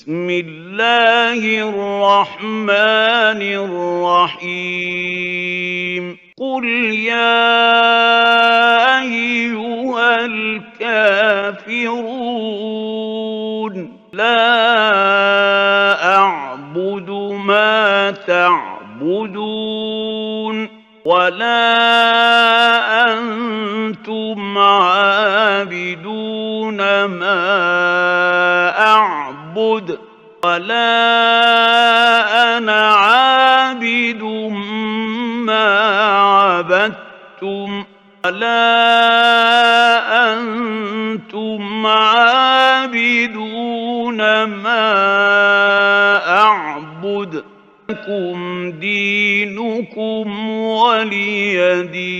بسم الله الرحمن الرحيم قل يا أيها الكافرون لا أعبد ما تعبدون ولا أنتم عابدون ما أعبد ولا أنا عابد ما عبدتم ولا أنتم عابدون ما أعبد لكم دينكم ولي دين.